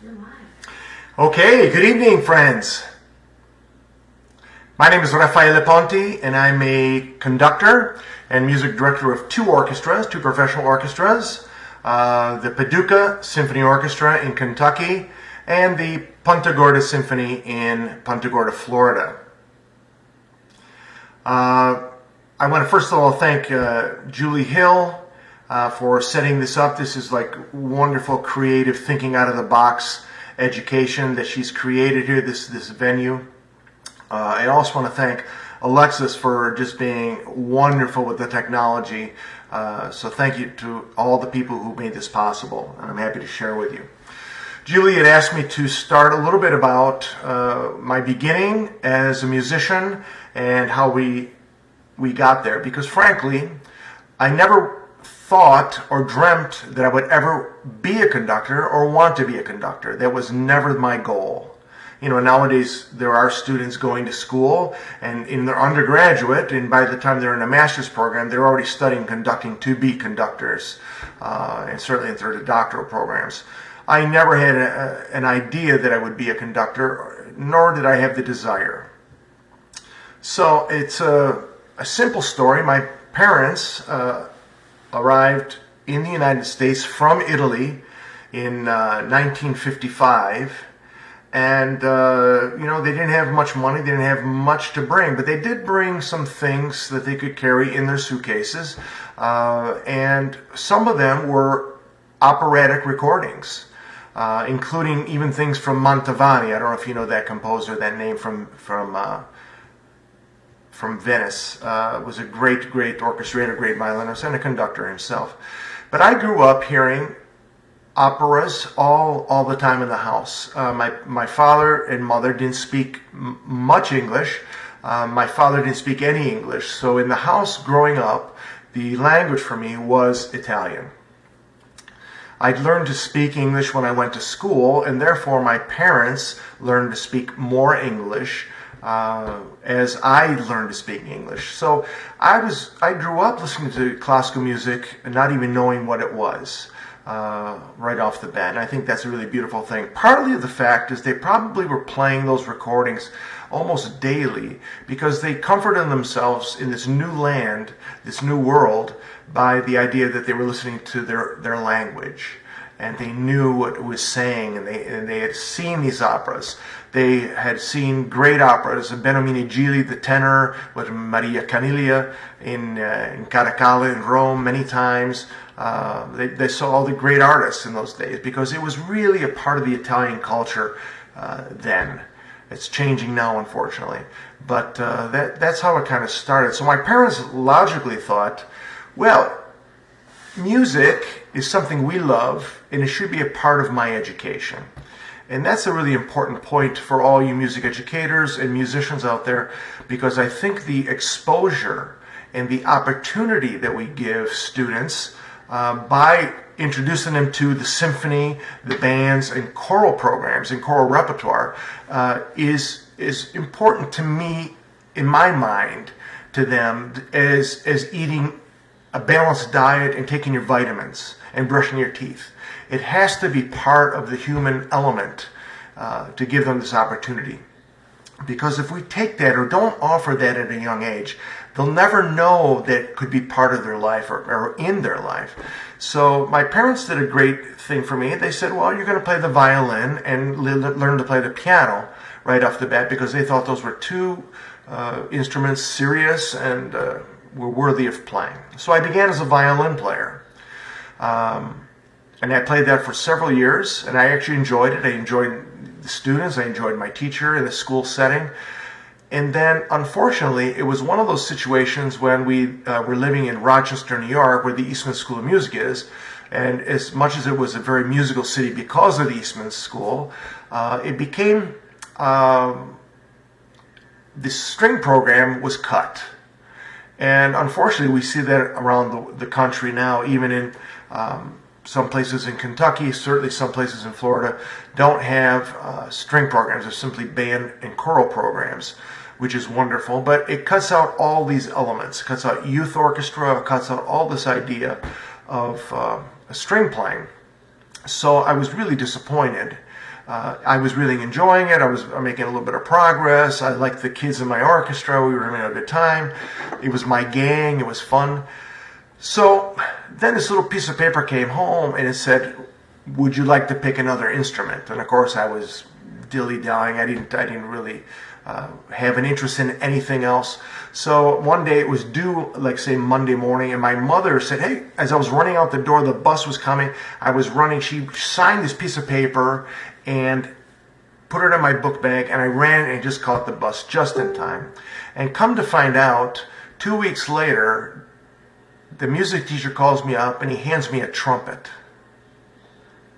You're live. Okay, good evening, friends. My name is Raffale Ponti, and I'm a conductor and music director of two professional orchestras, the Paducah Symphony Orchestra in Kentucky and the Punta Gorda Symphony in Punta Gorda, Florida. I want to first of all thank Julie Hill for setting this up. This is like wonderful, creative, thinking out of the box education that she's created here, this venue. I also want to thank Alexis for just being wonderful with the technology. So thank you to all the people who made this possible, and I'm happy to share with you. Julie had asked me to start a little bit about my beginning as a musician and how we got there, because frankly, I never thought or dreamt that I would ever be a conductor or want to be a conductor. That was never my goal. You know, nowadays there are students going to school and in their undergraduate, and by the time they're in a master's program, they're already studying conducting to be conductors, and certainly if they're in doctoral programs. I never had an idea that I would be a conductor, nor did I have the desire. So it's a simple story. My parents arrived in the United States from Italy in 1955, and they didn't have much money, they didn't have much to bring, but they did bring some things that they could carry in their suitcases, and some of them were operatic recordings, including even things from Mantovani. I don't know if you know that composer, that name from Venice. Was a great orchestrator, great violinist, and a conductor himself. But I grew up hearing operas all the time in the house. My father and mother didn't speak much English. My father didn't speak any English. So in the house growing up, the language for me was Italian. I'd learned to speak English when I went to school, and therefore my parents learned to speak more English as I learned to speak English. So I grew up listening to classical music and not even knowing what it was right off the bat. And I think that's a really beautiful thing. Partly the fact is they probably were playing those recordings almost daily because they comforted themselves in this new land, this new world, by the idea that they were listening to their language. And they knew what it was saying, and they had seen these operas. They had seen great operas, Benomini Gili, the tenor, with Maria Caniglia in Caracalla in Rome many times. They saw all the great artists in those days because it was really a part of the Italian culture then. It's changing now, unfortunately. But that's how it kind of started. So my parents logically thought, well, music is something we love, and it should be a part of my education. And that's a really important point for all you music educators and musicians out there, because I think the exposure and the opportunity that we give students by introducing them to the symphony, the bands, and choral programs and choral repertoire is important to me, in my mind, to them as eating a balanced diet and taking your vitamins and brushing your teeth. It has to be part of the human element to give them this opportunity. Because if we take that or don't offer that at a young age, they'll never know that it could be part of their life or in their life. So my parents did a great thing for me. They said, well, you're going to play the violin and learn to play the piano right off the bat, because they thought those were two instruments, serious and were worthy of playing. So I began as a violin player. And I played that for several years, and I actually enjoyed it. I enjoyed the students, I enjoyed my teacher in the school setting. And then, unfortunately, it was one of those situations when we were living in Rochester, New York, where the Eastman School of Music is. And as much as it was a very musical city because of the Eastman School, it became, the string program was cut. And unfortunately, we see that around the country now, even in some places in Kentucky, certainly some places in Florida, don't have string programs. They're simply band and choral programs, which is wonderful. But it cuts out all these elements. It cuts out youth orchestra. It cuts out all this idea of string playing. So I was really disappointed I was really enjoying it. I was making a little bit of progress. I liked the kids in my orchestra. We were having a good time. It was my gang. It was fun. So then this little piece of paper came home and it said, would you like to pick another instrument? And of course I was dilly-dallying. I didn't really have an interest in anything else. So one day it was due, like say Monday morning, and my mother said, hey, as I was running out the door, the bus was coming. I was running. She signed this piece of paper and put it in my book bag, and I ran and just caught the bus just in time. And come to find out, 2 weeks later, the music teacher calls me up and he hands me a trumpet.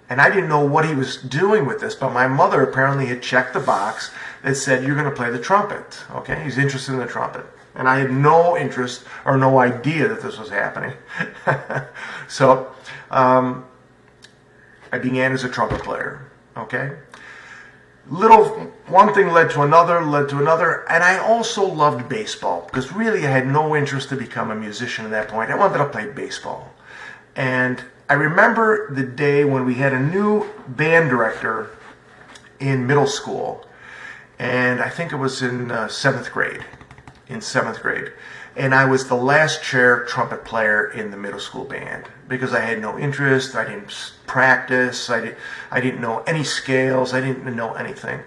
And I didn't know what he was doing with this, but my mother apparently had checked the box that said, you're going to play the trumpet. Okay, he's interested in the trumpet. And I had no interest or no idea that this was happening. So I began as a trumpet player. Okay, one thing led to another, and I also loved baseball because really I had no interest to become a musician at that point. I wanted to play baseball. And I remember the day when we had a new band director in middle school, and I think it was in seventh grade. And I was the last chair trumpet player in the middle school band because I had no interest. I didn't practice. I didn't know any scales. I didn't know anything.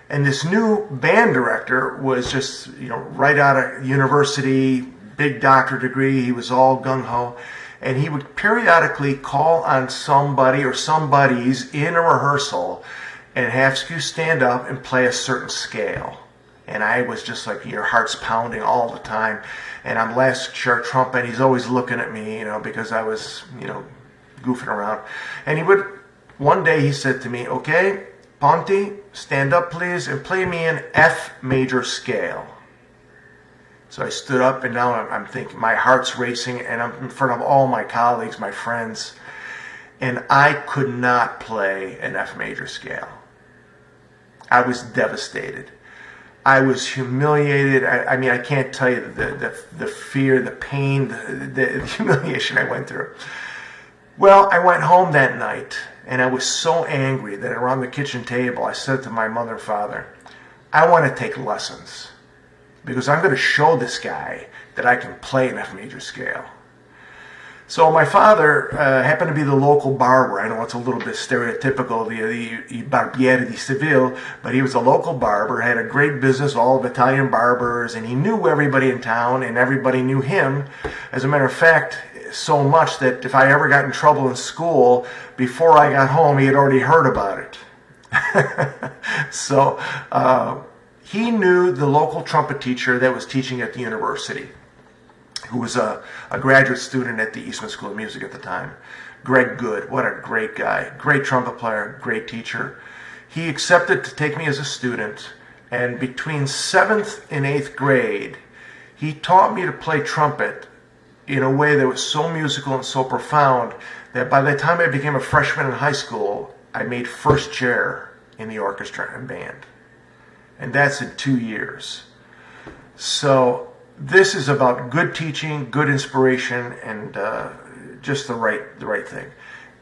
And this new band director was just, right out of university, big doctorate degree. He was all gung-ho. And he would periodically call on somebody or somebodies in a rehearsal and have you stand up and play a certain scale. And I was just like, your heart's pounding all the time. And I'm last chair trumpet. He's always looking at me, because I was, goofing around. And one day he said to me, okay, Ponti, stand up please and play me an F major scale. So I stood up, and now I'm thinking, my heart's racing, and I'm in front of all my colleagues, my friends, and I could not play an F major scale. I was devastated. I was humiliated. I can't tell you the fear, the pain, the humiliation I went through. Well, I went home that night, and I was so angry that around the kitchen table, I said to my mother and father, I want to take lessons, because I'm going to show this guy that I can play an F major scale. So my father happened to be the local barber. I know it's a little bit stereotypical, the barbiere di Seville, but he was a local barber, had a great business, all of Italian barbers, and he knew everybody in town, and everybody knew him. As a matter of fact, so much that if I ever got in trouble in school, before I got home, he had already heard about it. So he knew the local trumpet teacher that was teaching at the university, who was a graduate student at the Eastman School of Music at the time. Greg Good, what a great guy. Great trumpet player, great teacher. He accepted to take me as a student, and between 7th and 8th grade, he taught me to play trumpet in a way that was so musical and so profound that by the time I became a freshman in high school, I made first chair in the orchestra and band. And that's in 2 years. So this is about good teaching, good inspiration, and just the right thing.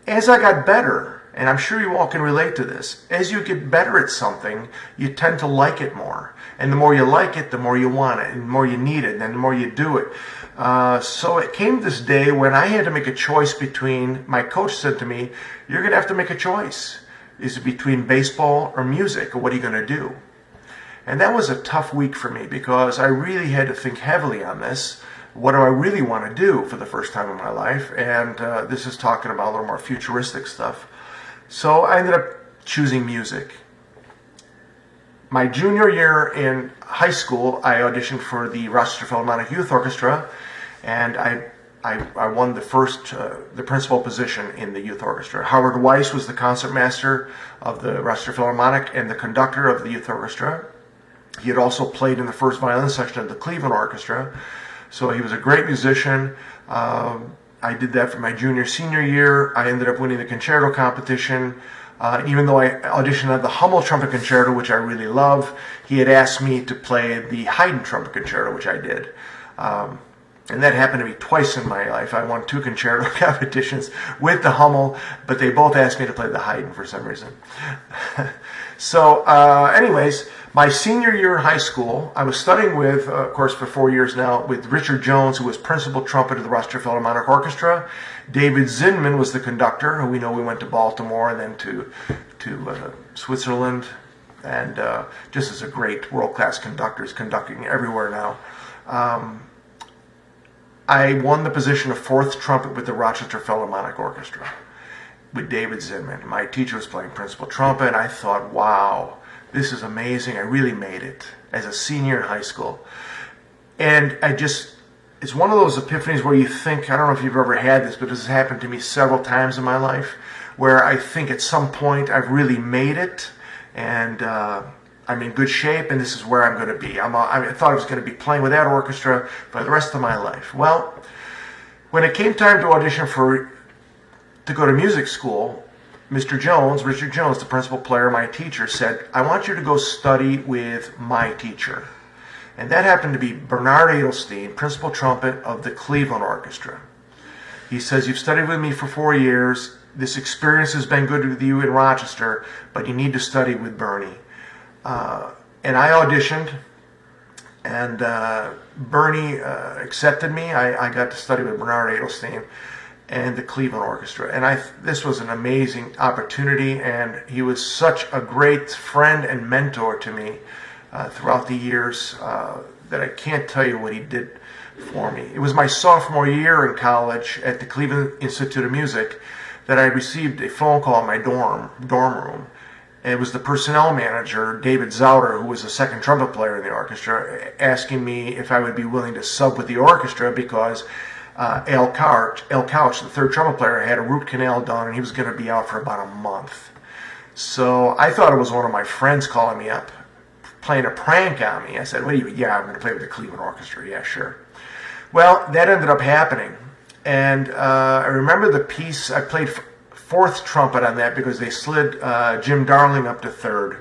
As I got better, and I'm sure you all can relate to this, as you get better at something, you tend to like it more. And the more you like it, the more you want it, and the more you need it, and the more you do it. So it came this day when I had to make a choice between, my coach said to me, you're going to have to make a choice. Is it between baseball or music, or what are you going to do? And that was a tough week for me because I really had to think heavily on this. What do I really want to do for the first time in my life? And this is talking about a little more futuristic stuff. So I ended up choosing music. My junior year in high school, I auditioned for the Rochester Philharmonic Youth Orchestra, and I won the principal position in the youth orchestra. Howard Weiss was the concertmaster of the Rochester Philharmonic and the conductor of the youth orchestra. He had also played in the first violin section of the Cleveland Orchestra, so he was a great musician. I did that for my senior year. I ended up winning the concerto competition. Even though I auditioned at the Hummel Trumpet Concerto, which I really love, he had asked me to play the Haydn Trumpet Concerto, which I did. And that happened to me twice in my life. I won 2 concerto competitions with the Hummel, but they both asked me to play the Haydn for some reason. So anyways, my senior year in high school, I was studying with, of course, for 4 years now, with Richard Jones, who was principal trumpet of the Rochester Philharmonic Orchestra. David Zinman was the conductor, who we know we went to Baltimore and then to Switzerland. And just as a great world-class conductor, is conducting everywhere now. I won the position of 4th trumpet with the Rochester Philharmonic Orchestra with David Zinman. My teacher was playing principal trumpet, and I thought, wow, this is amazing. I really made it as a senior in high school. And it's one of those epiphanies where you think, I don't know if you've ever had this, but this has happened to me several times in my life, where I think at some point I've really made it, and I'm in good shape, and this is where I'm going to be. I thought I was going to be playing with that orchestra for the rest of my life. Well, when it came time to audition to go to music school, Mr. Jones, Richard Jones, the principal player, my teacher, said, I want you to go study with my teacher. And that happened to be Bernard Edelstein, principal trumpet of the Cleveland Orchestra. He says, you've studied with me for 4 years. This experience has been good with you in Rochester, but you need to study with Bernie. And I auditioned, and Bernie accepted me. I got to study with Bernard Edelstein and the Cleveland Orchestra. And this was an amazing opportunity, and he was such a great friend and mentor to me throughout the years that I can't tell you what he did for me. It was my sophomore year in college at the Cleveland Institute of Music that I received a phone call in my dorm room. It was the personnel manager, David Zauter, who was the 2nd trumpet player in the orchestra, asking me if I would be willing to sub with the orchestra because Al Couch, the 3rd trumpet player, had a root canal done and he was going to be out for about a month. So I thought it was one of my friends calling me up, playing a prank on me. I said, yeah, I'm going to play with the Cleveland Orchestra. Yeah, sure. Well, that ended up happening. And I remember the piece, I played 4th trumpet on that because they slid Jim Darling up to 3rd.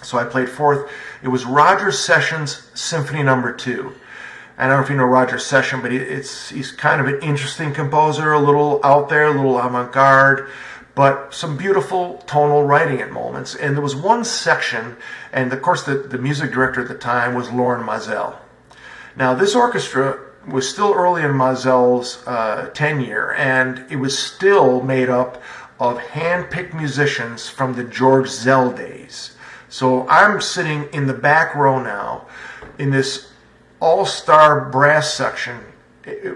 So I played 4th. It was Roger Sessions' Symphony No. 2. I don't know if you know Roger Sessions, but he's kind of an interesting composer, a little out there, a little avant-garde, but some beautiful tonal writing at moments. And there was one section, and of course the music director at the time was Loren Mazel. Now this orchestra was still early in Mazel's tenure, and it was still made up of hand-picked musicians from the George Zell days. So I'm sitting in the back row now in this all-star brass section,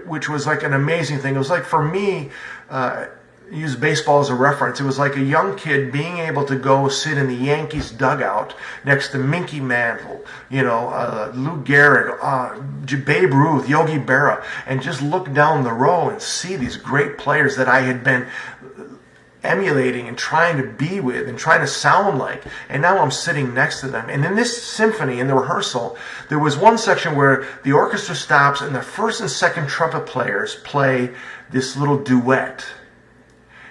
which was like an amazing thing. It was like, for me, use baseball as a reference, it was like a young kid being able to go sit in the Yankees dugout next to Mickey Mantle, Lou Gehrig, Babe Ruth, Yogi Berra, and just look down the row and see these great players that I had been emulating and trying to be with and trying to sound like. And now I'm sitting next to them. And in this symphony, in the rehearsal, there was one section where the orchestra stops and the 1st and 2nd trumpet players play this little duet.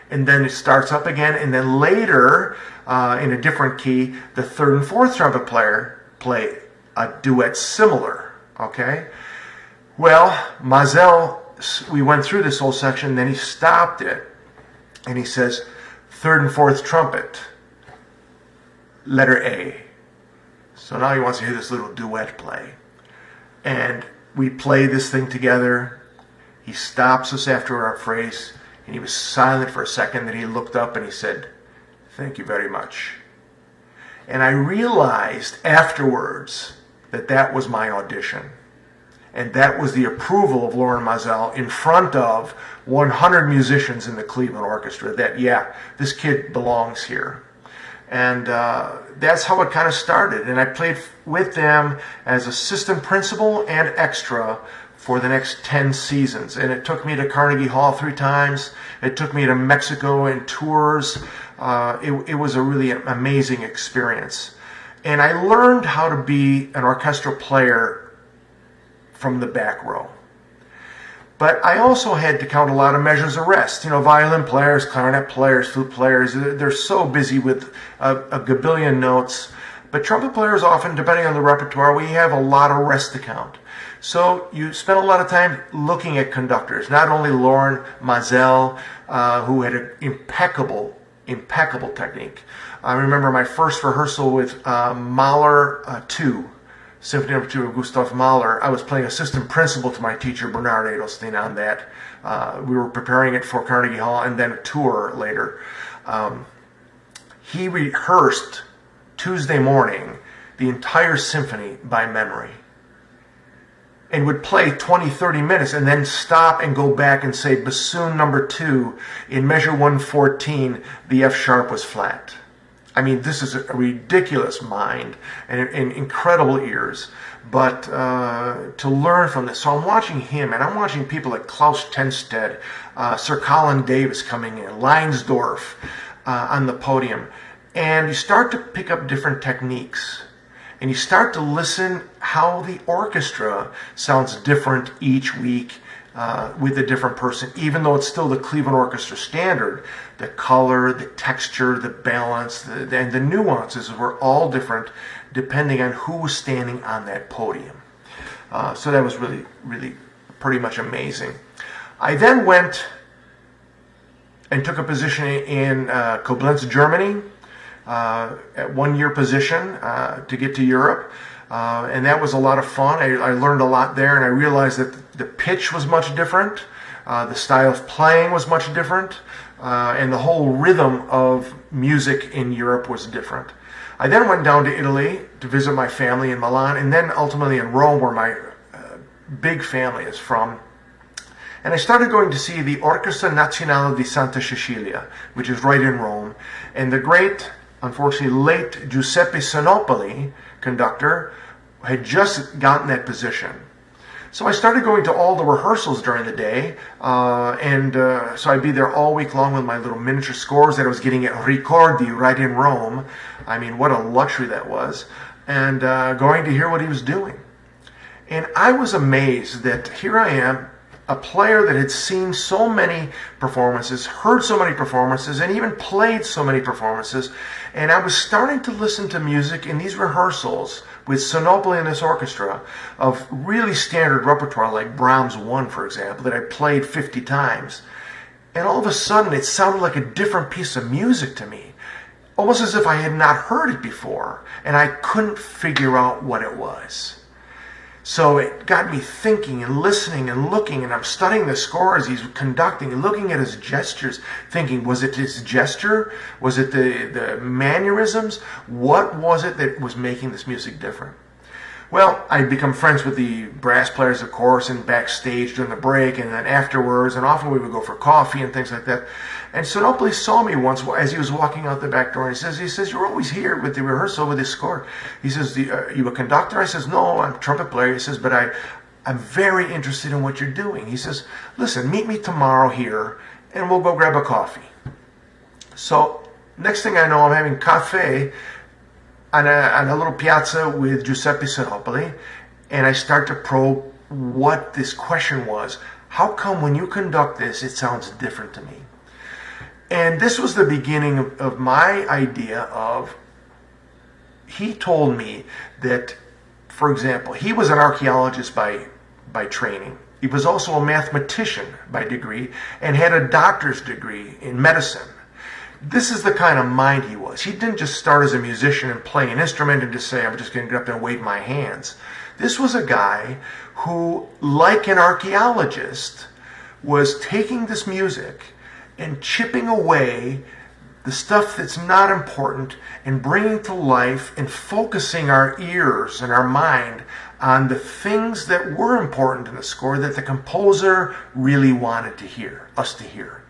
And then it starts up again, and then later, in a different key, the 3rd and 4th trumpet player play a duet similar, okay? Well, Mazel, we went through this whole section, then he stopped it, and he says, 3rd and 4th trumpet, letter A. So now he wants to hear this little duet play. And we play this thing together. He stops us after our phrase, and he was silent for a second, then he looked up and he said, thank you very much. And I realized afterwards that that was my audition. And that was the approval of Loren Mazel in front of 100 musicians in the Cleveland Orchestra that, yeah, this kid belongs here. And that's how it kind of started. And I played with them as assistant principal and extra for the next 10 seasons. And it took me to Carnegie Hall 3 times. It took me to Mexico in tours. It was a really amazing experience. And I learned how to be an orchestral player from the back row. But I also had to count a lot of measures of rest. Violin players, clarinet players, flute players, they're so busy with a gabillion notes. But trumpet players often, depending on the repertoire, we have a lot of rest to count. So you spent a lot of time looking at conductors, not only Lauren Mazel, who had an impeccable technique. I remember my first rehearsal with Mahler 2, Symphony No. 2 of Gustav Mahler. I was playing assistant principal to my teacher, Bernard Edelstein, on that. We were preparing it for Carnegie Hall and then a tour later. He rehearsed Tuesday morning the entire symphony by memory and would play 20, 30 minutes and then stop and go back and say, bassoon number 2 in measure 114, the F sharp was flat. I mean, this is a ridiculous mind and incredible ears, but to learn from this. So I'm watching him, and I'm watching people like Klaus Tenstedt, Sir Colin Davis coming in, Leinsdorf on the podium, and you start to pick up different techniques. And you start to listen how the orchestra sounds different each week with a different person, even though it's still the Cleveland Orchestra standard. The color, the texture, the balance, and the nuances were all different depending on who was standing on that podium. So that was really, really pretty much amazing. I then went and took a position in Koblenz, Germany, at 1 year position to get to Europe, and that was a lot of fun. I learned a lot there, and I realized that the pitch was much different, the style of playing was much different, and the whole rhythm of music in Europe was different. I then went down to Italy to visit my family in Milan, and then ultimately in Rome, where my big family is from. And I started going to see the Orchestra Nazionale di Santa Cecilia, which is right in Rome, and the great, unfortunately late Giuseppe Sinopoli, conductor, had just gotten that position. So I started going to all the rehearsals during the day, so I'd be there all week long with my little miniature scores that I was getting at Ricordi right in Rome. I mean, what a luxury that was. And going to hear what he was doing. And I was amazed that here I am, a player that had seen so many performances, heard so many performances, and even played so many performances. And I was starting to listen to music in these rehearsals with Sinopoli and this orchestra of really standard repertoire like Brahms 1, for example, that I played 50 times. And all of a sudden it sounded like a different piece of music to me, almost as if I had not heard it before, and I couldn't figure out what it was. So it got me thinking and listening and looking, and I'm studying the score as he's conducting and looking at his gestures, thinking, was it his gesture? Was it the mannerisms? What was it that was making this music different? Well, I'd become friends with the brass players, of course, and backstage during the break, and then afterwards, and often we would go for coffee and things like that. And Sinopoli saw me once as he was walking out the back door, and he says, you're always here with the rehearsal with this score. He says, you a conductor? I says, no, I'm a trumpet player. He says, but I'm very interested in what you're doing. He says, listen, meet me tomorrow here, and we'll go grab a coffee. So next thing I know, I'm having cafe on a little piazza with Giuseppe Sinopoli, and I start to probe what this question was. How come when you conduct this, it sounds different to me? And this was the beginning of my idea of, he told me that, for example, he was an archaeologist by training. He was also a mathematician by degree and had a doctor's degree in medicine. This is the kind of mind he was. He didn't just start as a musician and play an instrument and just say, I'm just going to get up there and wave my hands. This was a guy who, like an archaeologist, was taking this music and chipping away the stuff that's not important and bringing to life and focusing our ears and our mind on the things that were important in the score that the composer really wanted us to hear.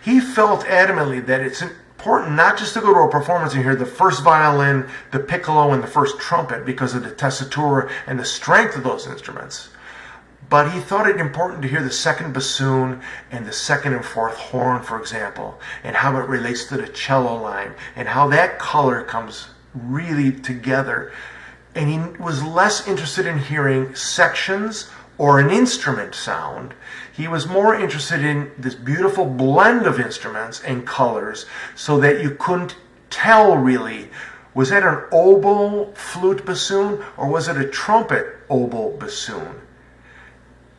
He felt adamantly that it's important not just to go to a performance and hear the first violin, the piccolo, and the first trumpet because of the tessitura and the strength of those instruments, but he thought it important to hear the second bassoon and the second and fourth horn, for example, and how it relates to the cello line and how that color comes really together. And he was less interested in hearing sections or an instrument sound. He was more interested in this beautiful blend of instruments and colors so that you couldn't tell really Was that an oboe flute bassoon, or was it a trumpet oboe bassoon?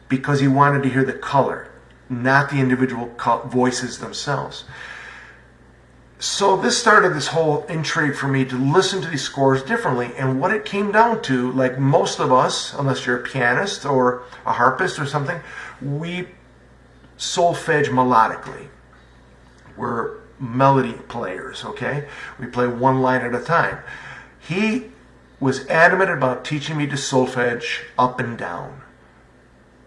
Because he wanted to hear the color, not the individual voices themselves. So this started this whole intrigue for me to listen to these scores differently. And what it came down to, like most of us, unless you're a pianist or a harpist or something, we solfege melodically. We're melody players, okay? We play one line at a time. He was adamant about teaching me to solfege up and down,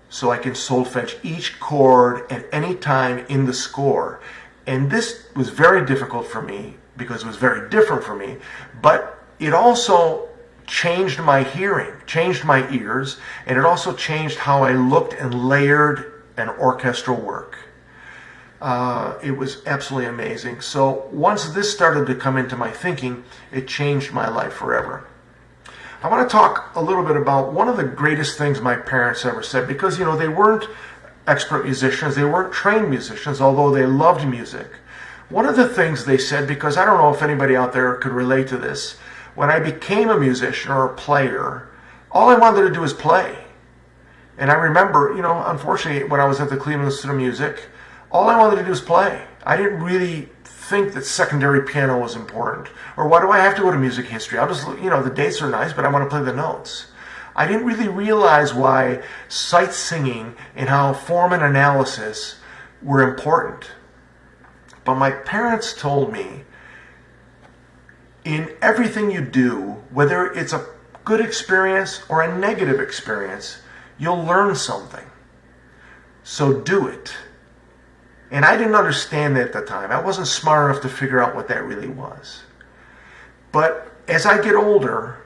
so I can solfege each chord at any time in the score. And this was very difficult for me because it was very different for me, but it also changed my hearing, changed my ears, and it also changed how I looked and layered an orchestral work. It was absolutely amazing. So once this started to come into my thinking, it changed my life forever. I want to talk a little bit about one of the greatest things my parents ever said, because, they weren't expert musicians, they weren't trained musicians, although they loved music. One of the things they said, because I don't know if anybody out there could relate to this, when I became a musician or a player, all I wanted to do was play. And I remember, unfortunately, when I was at the Cleveland Institute of Music, all I wanted to do was play. I didn't really think that secondary piano was important. Or why do I have to go to music history? I'll just, the dates are nice, but I want to play the notes. I didn't really realize why sight singing and how form and analysis were important. But my parents told me, in everything you do, whether it's a good experience or a negative experience, you'll learn something. So do it. And I didn't understand that at the time. I wasn't smart enough to figure out what that really was. But as I get older,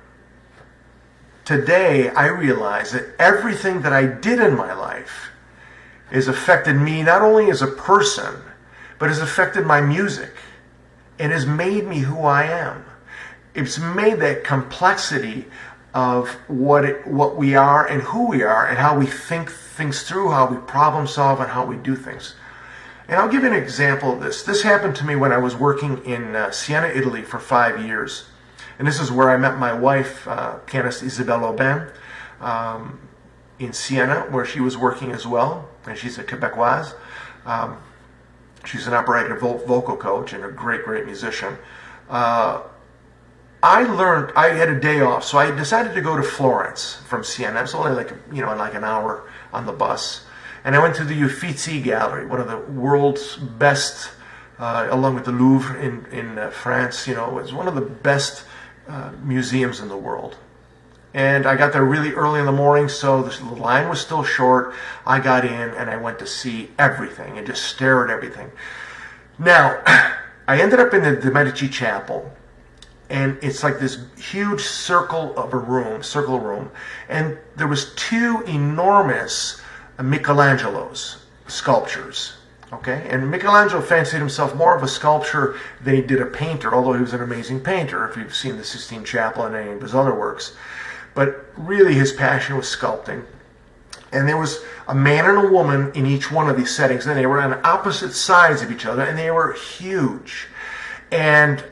today I realize that everything that I did in my life has affected me not only as a person, but has affected my music and has made me who I am. It's made that complexity of what we are and who we are and how we think things through, how we problem solve, and how we do things. And I'll give you an example of this. This happened to me when I was working in Siena, Italy for 5 years. And this is where I met my wife, pianist Isabelle Aubin, in Siena, where she was working as well. And she's a Quebecoise. She's an operatic vocal coach and a great, great musician. I had a day off, so I decided to go to Florence from Siena. It was only like an hour on the bus. And I went to the Uffizi Gallery, one of the world's best, along with the Louvre in France. It was one of the best museums in the world. And I got there really early in the morning, so the line was still short. I got in and I went to see everything and just stare at everything. Now, I ended up in the Medici Chapel, and it's like this huge circle room, and there was two enormous Michelangelo's sculptures, okay? And Michelangelo fancied himself more of a sculptor than he did a painter, although he was an amazing painter, if you've seen the Sistine Chapel and any of his other works. But really his passion was sculpting. And there was a man and a woman in each one of these settings, and they were on opposite sides of each other, and they were huge. And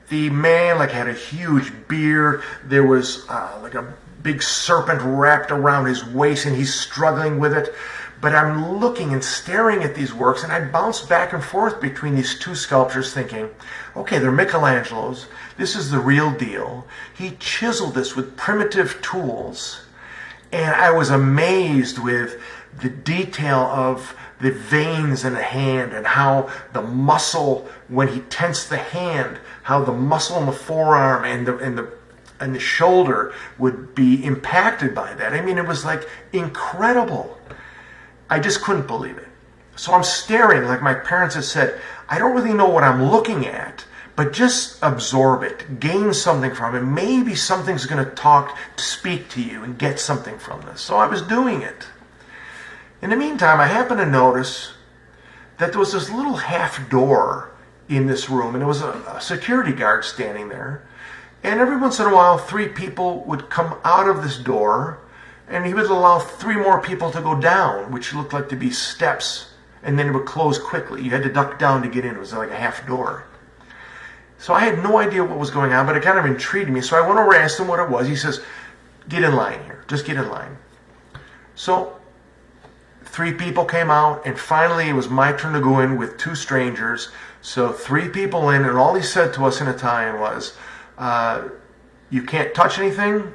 the man had a huge beard. There was like a big serpent wrapped around his waist, and he's struggling with it. But I'm looking and staring at these works, and I bounce back and forth between these two sculptures thinking, okay, they're Michelangelo's. This is the real deal. He chiseled this with primitive tools. And I was amazed with the detail of the veins in the hand and how the muscle, when he tensed the hand, how the muscle in the forearm and the shoulder would be impacted by that. I mean, it was like incredible. I just couldn't believe it. So I'm staring, like my parents had said, I don't really know what I'm looking at, but just absorb it, gain something from it. Maybe something's going to speak to you and get something from this. So I was doing it. In the meantime, I happened to notice that there was this little half door in this room, and there was a security guard standing there. And every once in a while, 3 people would come out of this door, and he would allow 3 more people to go down, which looked like to be steps, and then it would close quickly. You had to duck down to get in. It was like a half door. So I had no idea what was going on, but it kind of intrigued me. So I went over and asked him what it was. He says, get in line here. Just get in line. So 3 people came out, and finally it was my turn to go in with 2 strangers. So 3 people in, and all he said to us in Italian was, you can't touch anything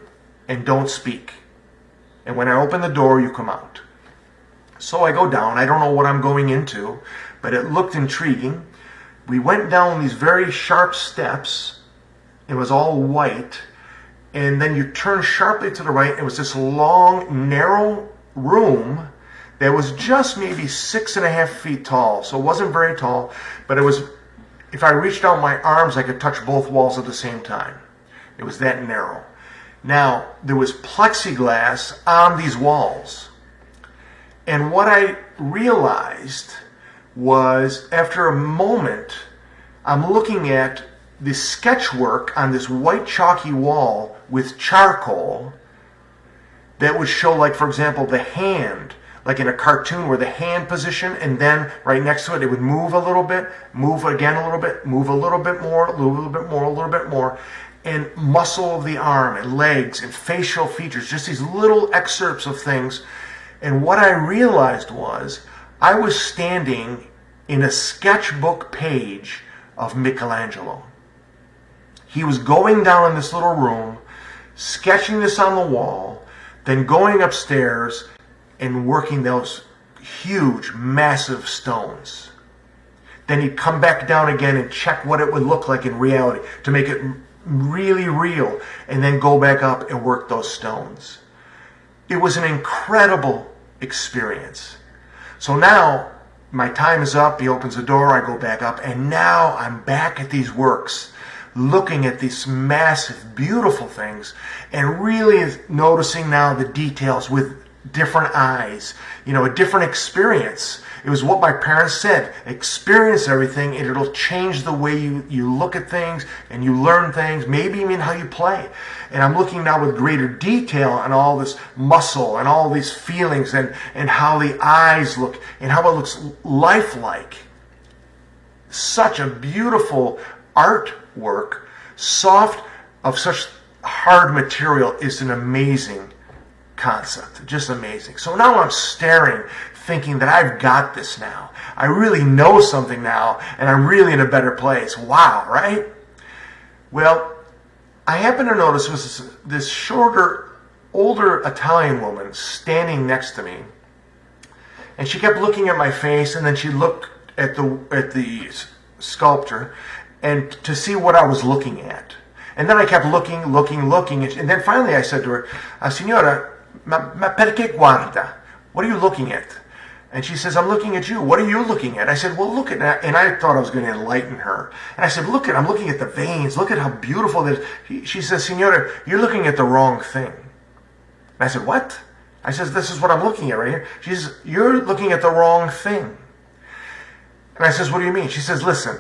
and don't speak. And when I open the door, you come out. So I go down. I don't know what I'm going into, but it looked intriguing. We went down these very sharp steps. It was all white. And then you turn sharply to the right. It was this long, narrow room that was just maybe 6.5 feet tall. So it wasn't very tall, but it was, if I reached out my arms, I could touch both walls at the same time. It was that narrow. Now, there was plexiglass on these walls. And what I realized was, after a moment, I'm looking at the sketch work on this white chalky wall with charcoal that would show, like, for example, the hand, like in a cartoon where the hand position, and then right next to it, it would move a little bit, move again a little bit, move a little bit more, a little bit more, a little bit more, and muscle of the arm and legs and facial features, just these little excerpts of things. And what I realized was I was standing in a sketchbook page of Michelangelo. He was going down in this little room, sketching this on the wall, then going upstairs and working those huge, massive stones. Then he'd come back down again and check what it would look like in reality to make it really real, and then go back up and work those stones. It was an incredible experience. So now my time is up. He opens the door, I go back up, and now I'm back at these works, looking at these massive, beautiful things, and really noticing now the details with different eyes, a different experience. It was what my parents said: experience everything, and it'll change the way you look at things, and you learn things, maybe even how you play. And I'm looking now with greater detail on all this muscle and all these feelings, and how the eyes look, and how it looks lifelike. Such a beautiful artwork, soft, of such hard material, is an amazing concept, just amazing. So now I'm staring, thinking that I've got this now. I really know something now, and I'm really in a better place. Wow, right? Well, I happened to notice was this shorter, older Italian woman standing next to me, and she kept looking at my face, and then she looked at the sculptor, and to see what I was looking at. And then I kept looking, and then finally I said to her, Signora, ma perché guarda? What are you looking at? And she says, I'm looking at you. What are you looking at? I said, well, look at that. And I thought I was going to enlighten her. And I said, I'm looking at the veins. Look at how beautiful this is. She says, Signora, you're looking at the wrong thing. And I said, what? I says, this is what I'm looking at right here. She says, you're looking at the wrong thing. And I says, what do you mean? She says, listen,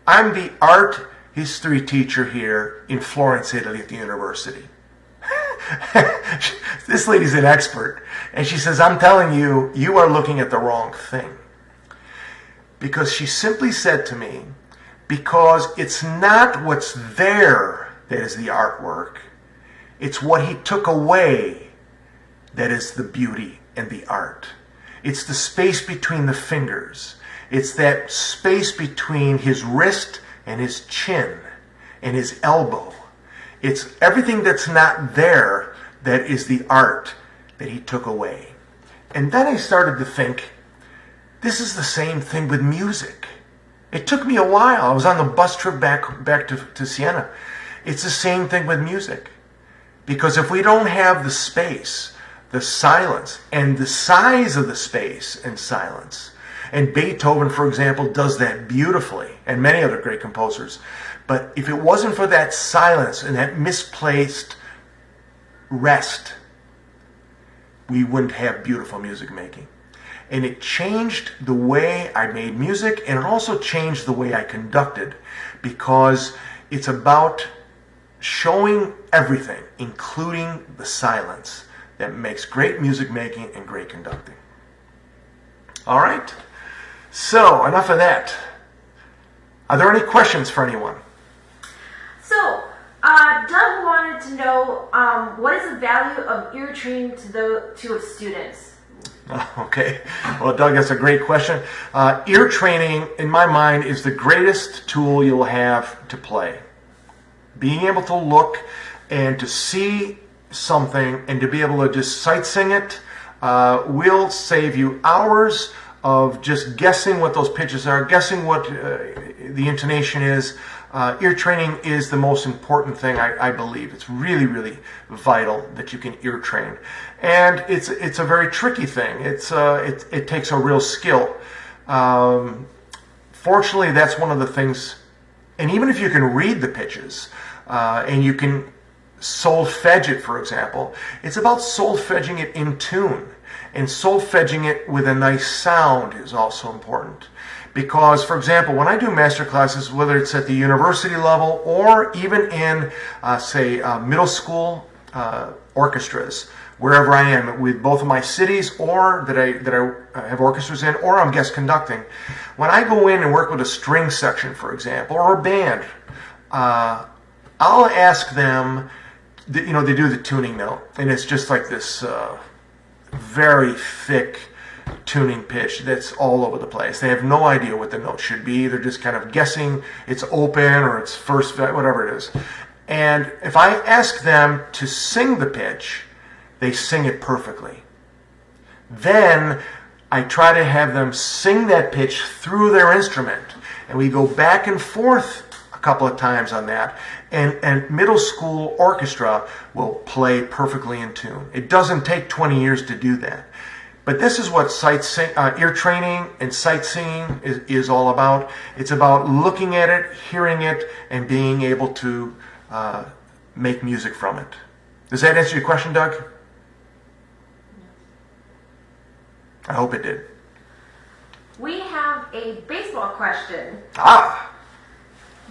I'm the art history teacher here in Florence, Italy at the university. This lady's an expert. And she says, I'm telling you, you are looking at the wrong thing. Because she simply said to me, because it's not what's there that is the artwork. It's what he took away that is the beauty and the art. It's the space between the fingers. It's that space between his wrist and his chin and his elbow. It's everything that's not there that is the art that he took away. And then I started to think, this is the same thing with music. It took me a while. I was on the bus trip back to Siena. It's the same thing with music. Because if we don't have the space, the silence, and the size of the space and silence, and Beethoven, for example, does that beautifully, and many other great composers. But if it wasn't for that silence and that misplaced rest, we wouldn't have beautiful music making. And it changed the way I made music, and it also changed the way I conducted, because it's about showing everything, including the silence, that makes great music making and great conducting. All right? So, enough of that. Are there any questions for anyone? Doug wanted to know what is the value of ear training to students? Okay. Well, Doug, that's a great question. Ear training, in my mind, is the greatest tool you'll have to play. Being able to look and to see something and to be able to just sight sing it will save you hours of just guessing what those pitches are, guessing what the intonation is. Ear training is the most important thing, I believe. It's really, really vital that you can ear train. And it's a very tricky thing. It takes a real skill. Fortunately, that's one of the things, and even if you can read the pitches, and you can solfege it, for example, it's about solfeging it in tune. And solfeging it with a nice sound is also important. Because, for example, when I do master classes, whether it's at the university level or even in, say, middle school orchestras, wherever I am, with both of my cities or that I have orchestras in, or I'm guest conducting, when I go in and work with a string section, for example, or a band, I'll ask them, they do the tuning note, and it's just like this very thick tuning pitch that's all over the place. They have no idea what the note should be. They're just kind of guessing it's open or it's first, whatever it is. And if I ask them to sing the pitch, they sing it perfectly. Then I try to have them sing that pitch through their instrument. And we go back and forth a couple of times on that. And middle school orchestra will play perfectly in tune. It doesn't take 20 years to do that. But this is what ear training and sight singing is all about. It's about looking at it, hearing it, and being able to make music from it. Does that answer your question, Doug? I hope it did. We have a baseball question.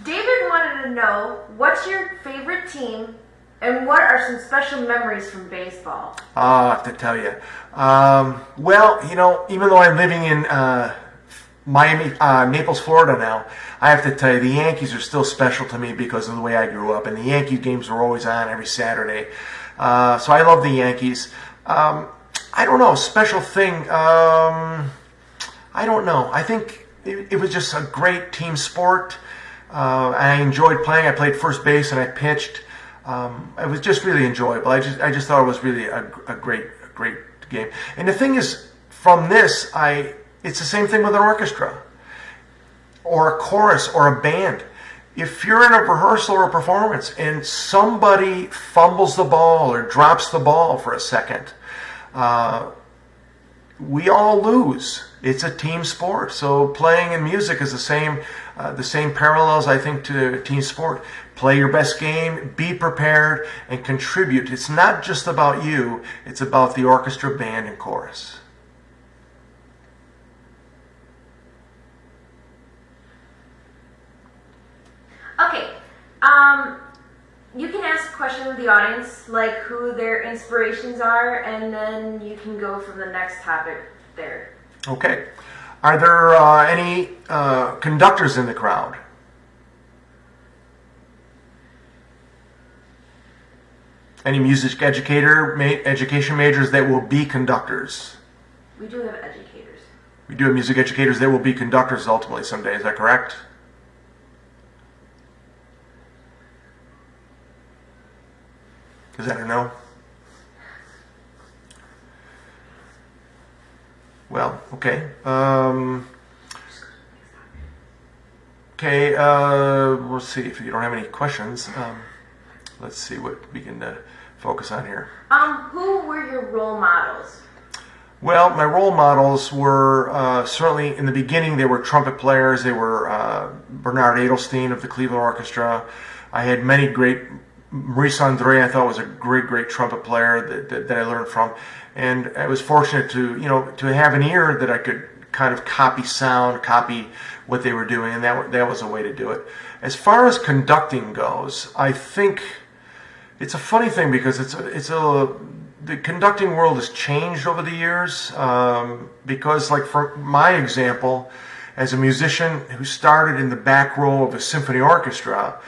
David wanted to know, what's your favorite team and what are some special memories from baseball? I have to tell you. Well, even though I'm living in Miami, Naples, Florida now, I have to tell you, the Yankees are still special to me because of the way I grew up. And the Yankee games were always on every Saturday. So I love the Yankees. I don't know, special thing. I don't know. I think it was just a great team sport. I enjoyed playing. I played first base and I pitched. It was just really enjoyable. I just thought it was really a great game. And the thing is, from this, it's the same thing with an orchestra or a chorus or a band. If you're in a rehearsal or a performance and somebody fumbles the ball or drops the ball for a second, we all lose. It's a team sport. So playing in music is the same parallels, I think, to team sport. Play your best game, be prepared, and contribute. It's not just about you. It's about the orchestra, band, and chorus. Okay. You can ask a question of the audience, like who their inspirations are, and then you can go from the next topic there. Okay. Are there any conductors in the crowd? Any music education majors that will be conductors? We do have educators. We do have music educators that will be conductors ultimately someday. Is that correct? Is that a no? Well, okay. We'll see if you don't have any questions. Let's see what we can focus on here. Who were your role models? Well, my role models were certainly in the beginning. They were trumpet players. They were Bernard Edelstein of the Cleveland Orchestra. I had many great. Maurice Andre, I thought, was a great trumpet player that I learned from, and I was fortunate to have an ear that I could kind of copy sound, copy what they were doing, and that was a way to do it. As far as conducting goes, I think it's a funny thing because the conducting world has changed over the years. Because, like for my example, as a musician who started in the back row of a symphony orchestra,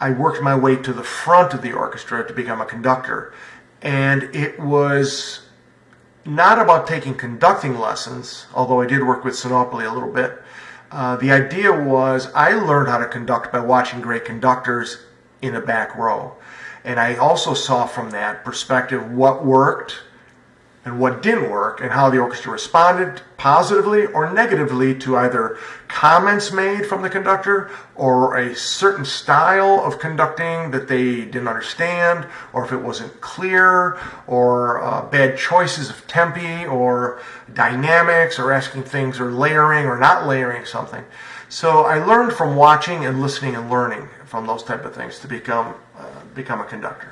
I worked my way to the front of the orchestra to become a conductor. And it was not about taking conducting lessons, although I did work with Sinopoli a little bit. The idea was I learned how to conduct by watching great conductors in the back row. And I also saw from that perspective what worked and what didn't work, and how the orchestra responded positively or negatively to either comments made from the conductor or a certain style of conducting that they didn't understand, or if it wasn't clear, or bad choices of tempi or dynamics, or asking things or layering or not layering something. So I learned from watching and listening and learning from those type of things to become a conductor.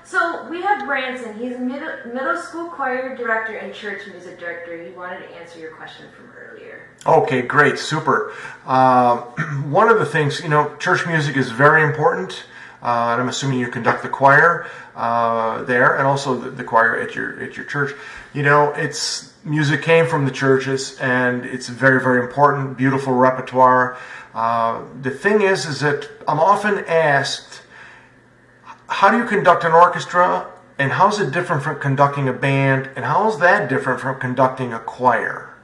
So we have Branson. He's a middle school choir director and church music director. He wanted to answer your question from earlier. Okay, great, super. One of the things, church music is very important, and I'm assuming you conduct the choir there, and also the choir at your church. It's music came from the churches, and it's very, very important. Beautiful repertoire. The thing is that I'm often asked, how do you conduct an orchestra, and how is it different from conducting a band, and how is that different from conducting a choir?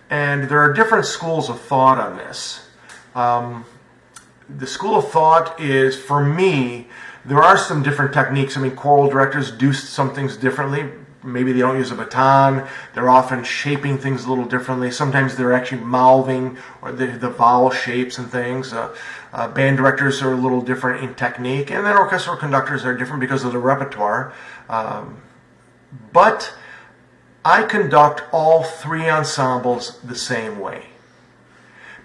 And there are different schools of thought on this. The school of thought is, for me, there are some different techniques. Choral directors do some things differently. Maybe they don't use a baton. They're often shaping things a little differently. Sometimes they're actually mouthing or the vowel shapes and things. Band directors are a little different in technique. And then orchestral conductors are different because of the repertoire. But I conduct all three ensembles the same way.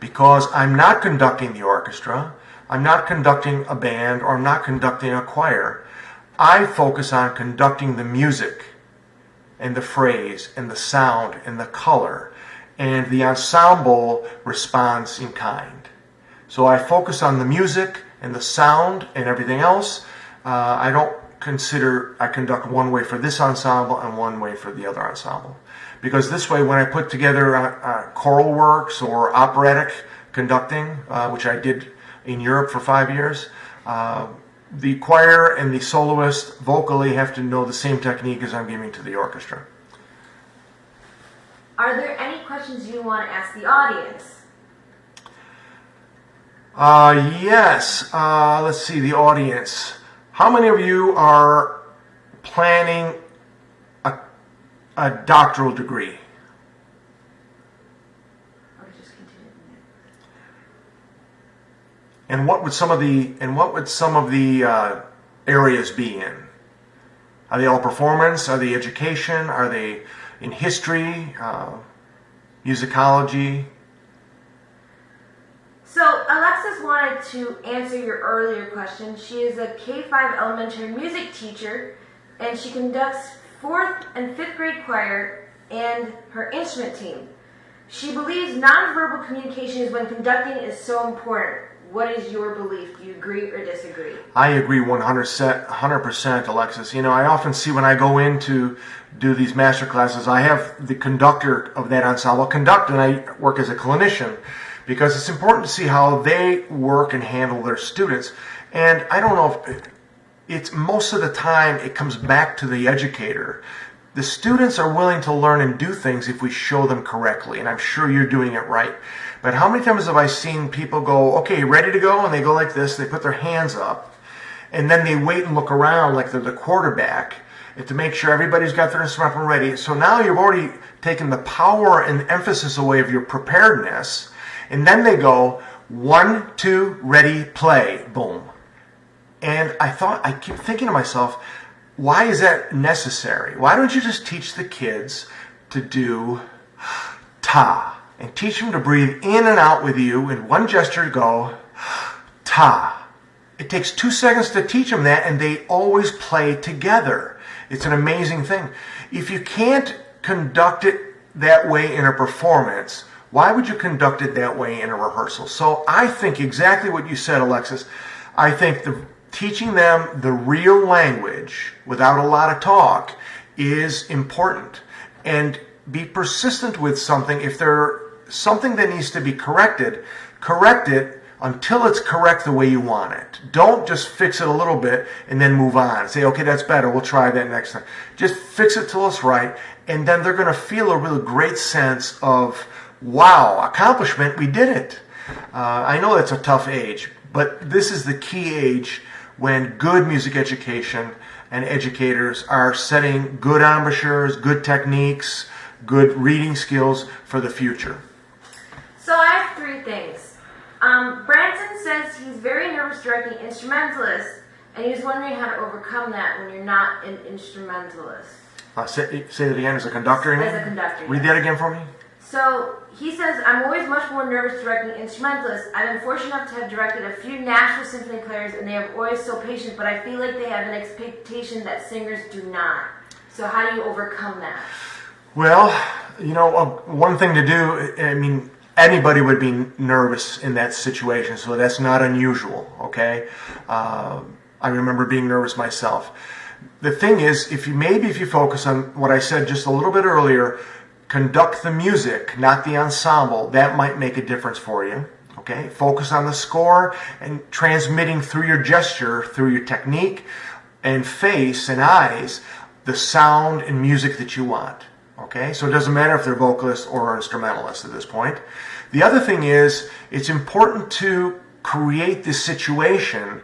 Because I'm not conducting the orchestra, I'm not conducting a band, or I'm not conducting a choir. I focus on conducting the music, and the phrase, and the sound, and the color, and the ensemble responds in kind. So I focus on the music and the sound and everything else. I don't consider I conduct one way for this ensemble and one way for the other ensemble. Because this way, when I put together choral works or operatic conducting, which I did in Europe for 5 years, the choir and the soloist vocally have to know the same technique as I'm giving to the orchestra. Are there any questions you want to ask the audience? Yes. Let's see, the audience. How many of you are planning a doctoral degree? And what would some of the areas be in? Are they all performance? Are they education? Are they in history, musicology? So Alexis wanted to answer your earlier question. She is a K-5 elementary music teacher, and she conducts 4th and 5th grade choir and her instrument team. She believes nonverbal communication is when conducting is so important. What is your belief? Do you agree or disagree? I agree 100%, Alexis. I often see when I go in to do these master classes, I have the conductor of that ensemble conduct, and I work as a clinician because it's important to see how they work and handle their students. And I don't know if it's most of the time it comes back to the educator. The students are willing to learn and do things if we show them correctly, and I'm sure you're doing it right. But how many times have I seen people go, okay, ready to go, and they go like this, they put their hands up, and then they wait and look around like they're the quarterback and to make sure everybody's got their instrument ready. So now you've already taken the power and emphasis away of your preparedness, and then they go, 1, 2, ready, play, boom. And I keep thinking to myself, why is that necessary? Why don't you just teach the kids to do ta? And teach them to breathe in and out with you in one gesture, go ta. It takes 2 seconds to teach them that, and they always play together. It's an amazing thing. If you can't conduct it that way in a performance, why would you conduct it that way in a rehearsal? So I think exactly what you said, Alexis. I think teaching them the real language without a lot of talk is important. And be persistent with something. If there's something that needs to be corrected, correct it until it's correct the way you want it. Don't just fix it a little bit and then move on. Say, okay, that's better. We'll try that next time. Just fix it till it's right, and then they're going to feel a really great sense of, wow, accomplishment, we did it. I know that's a tough age, but this is the key age when good music education and educators are setting good embouchures, good techniques, good reading skills for the future. So I have three things. Branson says he's very nervous directing instrumentalists, and he's wondering how to overcome that when you're not an instrumentalist. Say that again, as a conductor? As a conductor, Read yes. that again for me. So he says, I'm always much more nervous directing instrumentalists. I've been fortunate enough to have directed a few Nashville Symphony players, and they are always so patient, but I feel like they have an expectation that singers do not. So how do you overcome that? Well, one thing to do, I mean, anybody would be nervous in that situation, so that's not unusual, okay? I remember being nervous myself. The thing is, if you focus on what I said just a little bit earlier, conduct the music, not the ensemble, that might make a difference for you, okay? Focus on the score and transmitting through your gesture, through your technique and face and eyes, the sound and music that you want. Okay, so it doesn't matter if they're vocalists or instrumentalists at this point. The other thing is, it's important to create this situation.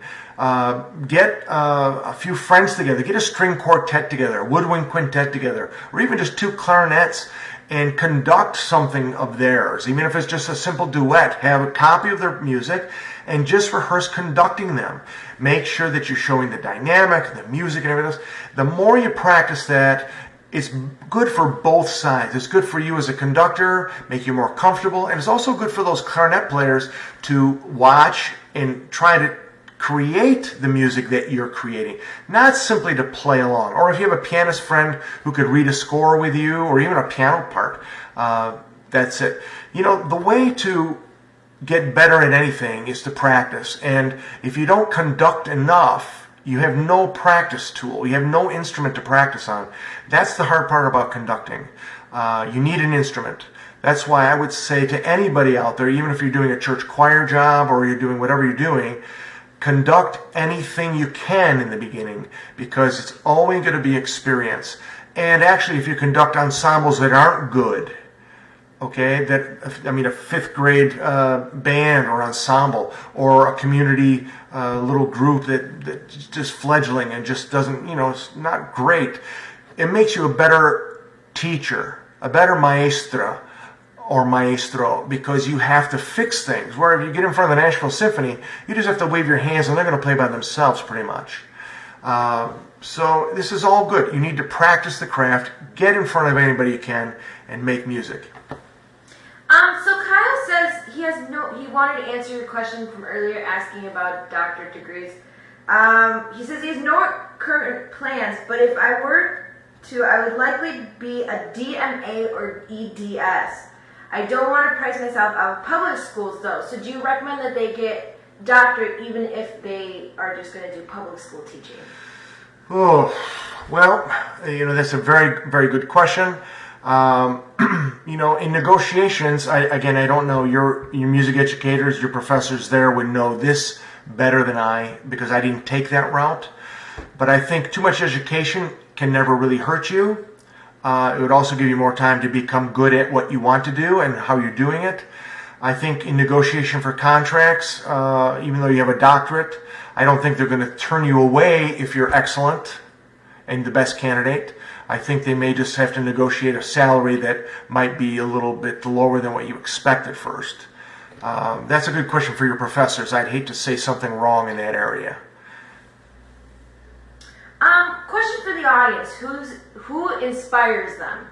Get a few friends together, get a string quartet together, a woodwind quintet together, or even just two clarinets, and conduct something of theirs. Even if it's just a simple duet, have a copy of their music and just rehearse conducting them. Make sure that you're showing the dynamic, the music, and everything else. The more you practice that, it's good for both sides. It's good for you as a conductor, make you more comfortable, and it's also good for those clarinet players to watch and try to create the music that you're creating, not simply to play along. Or if you have a pianist friend who could read a score with you, or even a piano part, that's it. The way to get better at anything is to practice, and if you don't conduct enough, you have no practice tool. You have no instrument to practice on. That's the hard part about conducting. You need an instrument. That's why I would say to anybody out there, even if you're doing a church choir job or you're doing whatever you're doing, conduct anything you can in the beginning, because it's only going to be experience. And actually, if you conduct ensembles that aren't good, okay, a fifth grade band or ensemble, or a community little group that's just fledgling and just doesn't, it's not great. It makes you a better teacher, a better maestra or maestro, because you have to fix things. Where if you get in front of the Nashville Symphony, you just have to wave your hands and they're going to play by themselves pretty much. So this is all good. You need to practice the craft, get in front of anybody you can, and make music. So Kyle says he wanted to answer your question from earlier asking about doctorate degrees. He says he has no current plans, but if I were to, I would likely be a DMA or EDS. I don't want to price myself out of public schools though, so do you recommend that they get doctorate even if they are just going to do public school teaching? Oh, well, that's a very, very good question. In negotiations, I don't know, your music educators, your professors there would know this better than I, because I didn't take that route. But I think too much education can never really hurt you. It would also give you more time to become good at what you want to do and how you're doing it. I think in negotiation for contracts, even though you have a doctorate, I don't think they're going to turn you away if you're excellent and the best candidate. I think they may just have to negotiate a salary that might be a little bit lower than what you expect at first. That's a good question for your professors. I'd hate to say something wrong in that area. Question for the audience: who inspires them?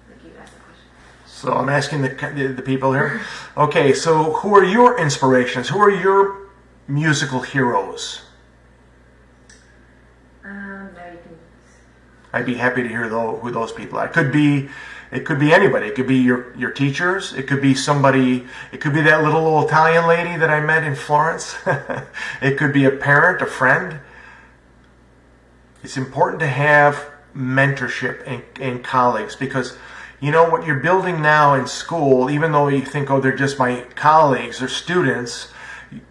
Like you asked the question. So I'm asking the people here. Okay, so who are your inspirations? Who are your musical heroes? I'd be happy to hear who those people are. It could be anybody. It could be your teachers. It could be somebody. It could be that little old Italian lady that I met in Florence. It could be a parent, a friend. It's important to have mentorship and colleagues, because You know, what you're building now in school, even though you think, oh, they're just my colleagues or students,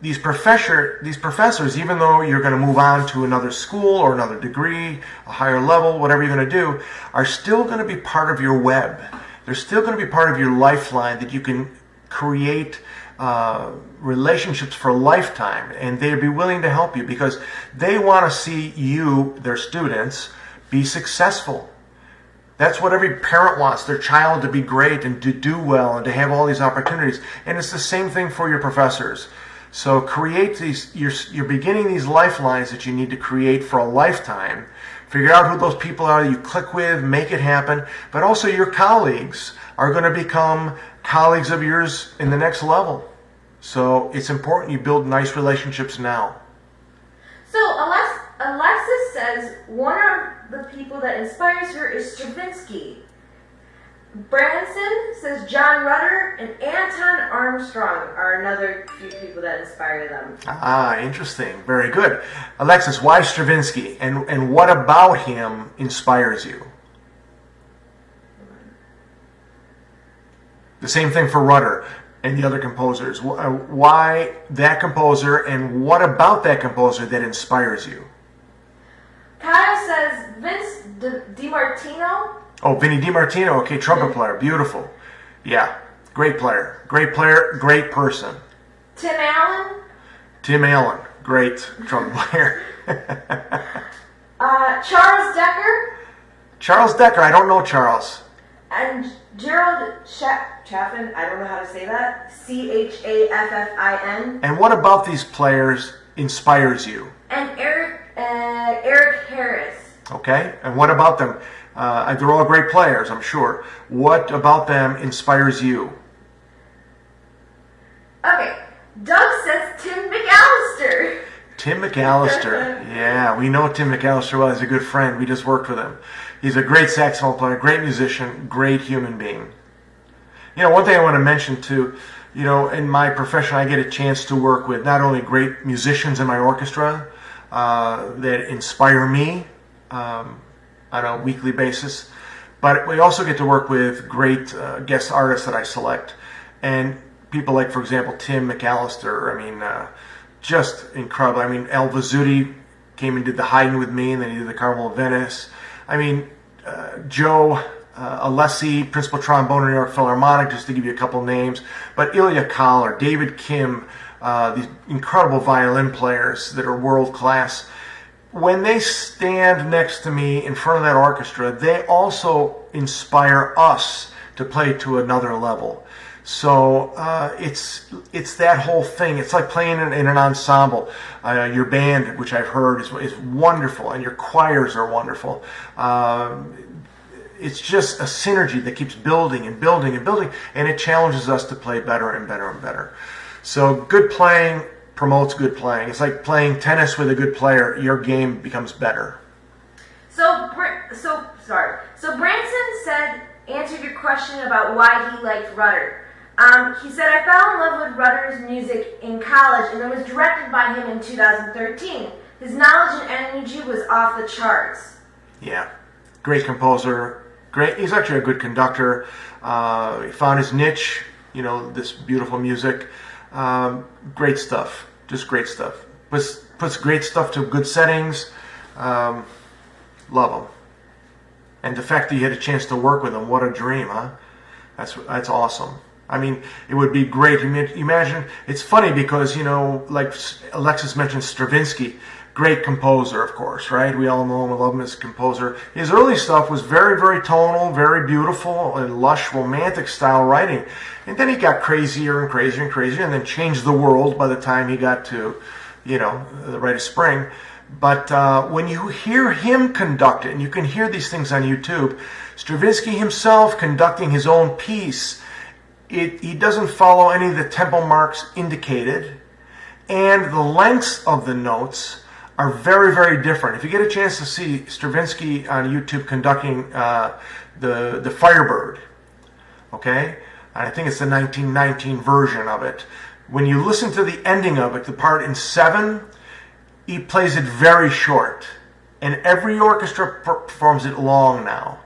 these professors, even though you're going to move on to another school or another degree, a higher level, whatever you're going to do, are still going to be part of your web. They're still going to be part of your lifeline that you can create relationships for a lifetime, and they'd be willing to help you because they want to see you, their students, be successful. That's what every parent wants, their child to be great and to do well and to have all these opportunities. And it's the same thing for your professors. So create these, you're beginning these lifelines that you need to create for a lifetime. Figure out who those people are that you click with, make it happen. But also your colleagues are going to become colleagues of yours in the next level. So it's important you build nice relationships now. So Alexis says one of the people that inspires her is Stravinsky. Branson says John Rutter and Anton Armstrong are another few people that inspire them. Ah, interesting. Very good. Alexis, why Stravinsky? And what about him inspires you? The same thing for Rutter and the other composers. Why that composer, and what about that composer that inspires you? Kyle says Vince DiMartino. Oh, Vinny DiMartino. Okay, trumpet player. Beautiful. Yeah, great player. Great player, great person. Tim Allen. Tim Allen. Great trumpet player. Charles Decker. Charles Decker. I don't know Charles. And Gerald Chaffin, I don't know how to say that. Chaffin. And what about these players inspires you? And Eric Harris. Okay, and what about them? They're all great players, I'm sure. What about them inspires you? Okay, Doug says Tim McAllister. Tim McAllister. Yeah, we know Tim McAllister well. He's a good friend. We just worked with him. He's a great saxophone player, great musician, great human being. You know, one thing I want to mention too, you know, in my profession, I get a chance to work with not only great musicians in my orchestra that inspire me on a weekly basis, but we also get to work with great guest artists that I select. And people like, for example, Tim McAllister, I mean, just incredible. I mean, Al Vizzuti came and did the Haydn with me, and then he did the Carnival of Venice. I mean, Joe Alessi, principal trombone in New York Philharmonic, just to give you a couple names. But Ilya Kahler, David Kim, these incredible violin players that are world class. When they stand next to me in front of that orchestra, they also inspire us to play to another level. So it's that whole thing. It's like playing in an ensemble. Your band, which I've heard, is wonderful, and your choirs are wonderful. It's just a synergy that keeps building and building and building, and it challenges us to play better and better and better. So good playing promotes good playing. It's like playing tennis with a good player. Your game becomes better. So Branson answered your question about why he liked Rutter. He said, I fell in love with Rutter's music in college and then was directed by him in 2013. His knowledge and energy was off the charts. Yeah, great composer. Great. He's actually a good conductor. He found his niche, you know, this beautiful music. Great stuff. Just great stuff. Puts great stuff to good settings. Love him. And the fact that you had a chance to work with him, what a dream, huh? That's awesome. I mean, it would be great. Imagine, it's funny because, you know, like Alexis mentioned Stravinsky, great composer, of course, right? We all know him and love him as a composer. His early stuff was very, very tonal, very beautiful, and lush, romantic style writing. And then he got crazier and crazier and crazier, and then changed the world by the time he got to, you know, The Rite of Spring. But when you hear him conduct it, and you can hear these things on YouTube, Stravinsky himself conducting his own piece, he doesn't follow any of the tempo marks indicated, and the lengths of the notes are very, very different. If you get a chance to see Stravinsky on YouTube conducting the Firebird, okay, I think it's the 1919 version of it. When you listen to the ending of it, the part in 7, he plays it very short, and every orchestra performs it long now.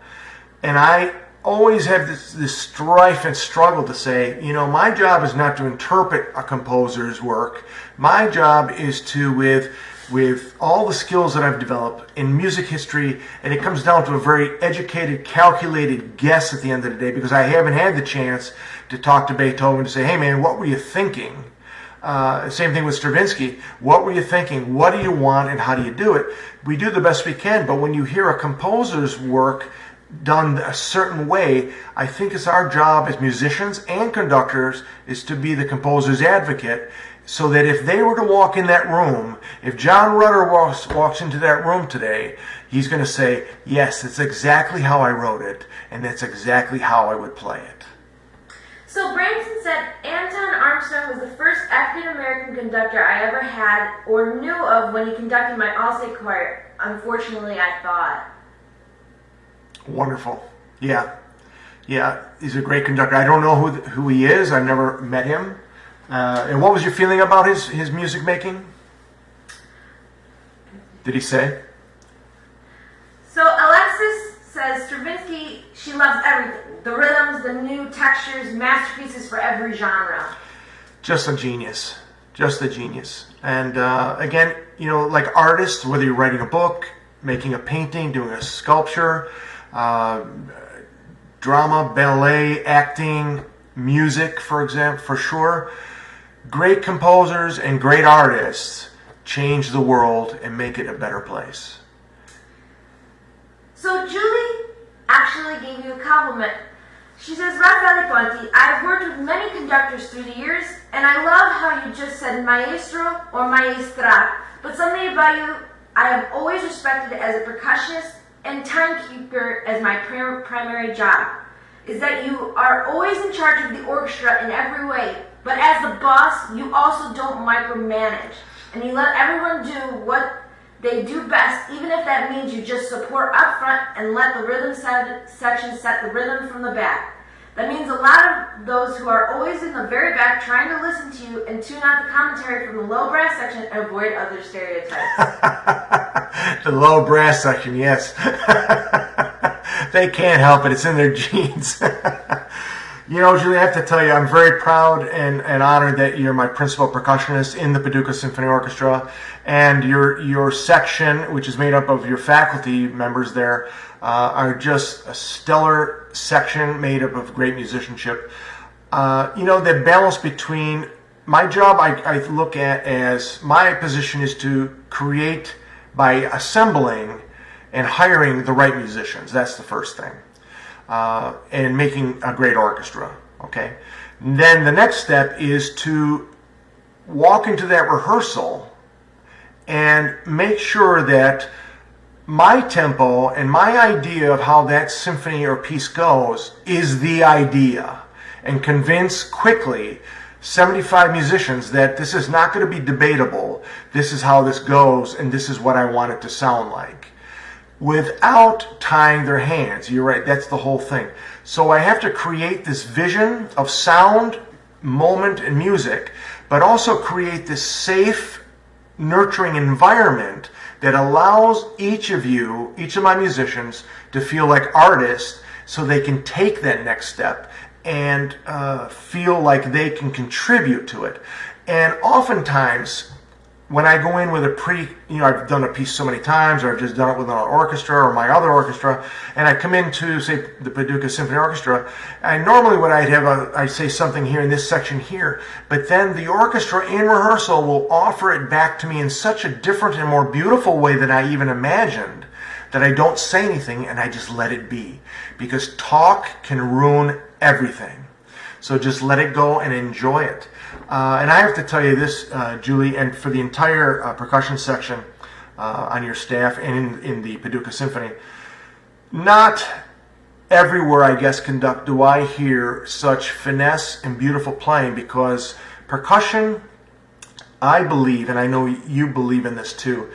And I always have this strife and struggle to say, my job is not to interpret a composer's work. My job is to, with all the skills that I've developed in music history, and it comes down to a very educated, calculated guess at the end of the day, because I haven't had the chance to talk to Beethoven to say, hey man, what were you thinking? Same thing with Stravinsky. What were you thinking? What do you want and how do you do it? We do the best we can, but when you hear a composer's work done a certain way, I think it's our job as musicians and conductors is to be the composer's advocate, so that if they were to walk in that room, if John Rutter walks into that room today, he's going to say, yes, that's exactly how I wrote it, and that's exactly how I would play it. So Branson said Anton Armstrong was the first African-American conductor I ever had or knew of when he conducted my all-state choir. Unfortunately, I thought. Wonderful. Yeah, he's a great conductor. I don't know who he is. I've never met him. And what was your feeling about his music making? Did he say? So Alexis says Stravinsky, she loves everything. The rhythms, the new textures, masterpieces for every genre. Just a genius. Just a genius. And again, like artists, whether you're writing a book, making a painting, doing a sculpture, drama, ballet, acting, music, for example, for sure. Great composers and great artists change the world and make it a better place. So Julie actually gave you a compliment. She says, Raffale Ponti, I have worked with many conductors through the years, and I love how you just said maestro or maestra, but something about you I have always respected as a percussionist and timekeeper as my primary job, is that you are always in charge of the orchestra in every way, but as the boss, you also don't micromanage, and you let everyone do what they do best, even if that means you just support up front and let the rhythm section set the rhythm from the back. That means a lot of those who are always in the very back trying to listen to you and tune out the commentary from the low brass section and avoid other stereotypes. The low brass section, yes. They can't help it. It's in their genes. Julie, I have to tell you, I'm very proud and honored that you're my principal percussionist in the Paducah Symphony Orchestra, and your section, which is made up of your faculty members there, are just a stellar section made up of great musicianship. The balance between my job, I look at as my position is to create by assembling and hiring the right musicians. That's the first thing. And making a great orchestra, okay? And then the next step is to walk into that rehearsal and make sure that my tempo and my idea of how that symphony or piece goes is the idea, and convince quickly 75 musicians that this is not going to be debatable, this is how this goes, and this is what I want it to sound like, without tying their hands. You're right, that's the whole thing. So I have to create this vision of sound, moment, and music, but also create this safe, nurturing environment that allows each of my musicians, to feel like artists, so they can take that next step and feel like they can contribute to it. And oftentimes, when I go in with I've done a piece so many times, or I've just done it with an orchestra or my other orchestra, and I come into, say, the Paducah Symphony Orchestra, and normally what I'd say something here in this section here, but then the orchestra in rehearsal will offer it back to me in such a different and more beautiful way than I even imagined, that I don't say anything and I just let it be. Because talk can ruin everything. So just let it go and enjoy it. And I have to tell you this, Julie, and for the entire percussion section on your staff and in the Paducah Symphony, not everywhere, I guess, do I hear such finesse and beautiful playing, because percussion, I believe, and I know you believe in this too,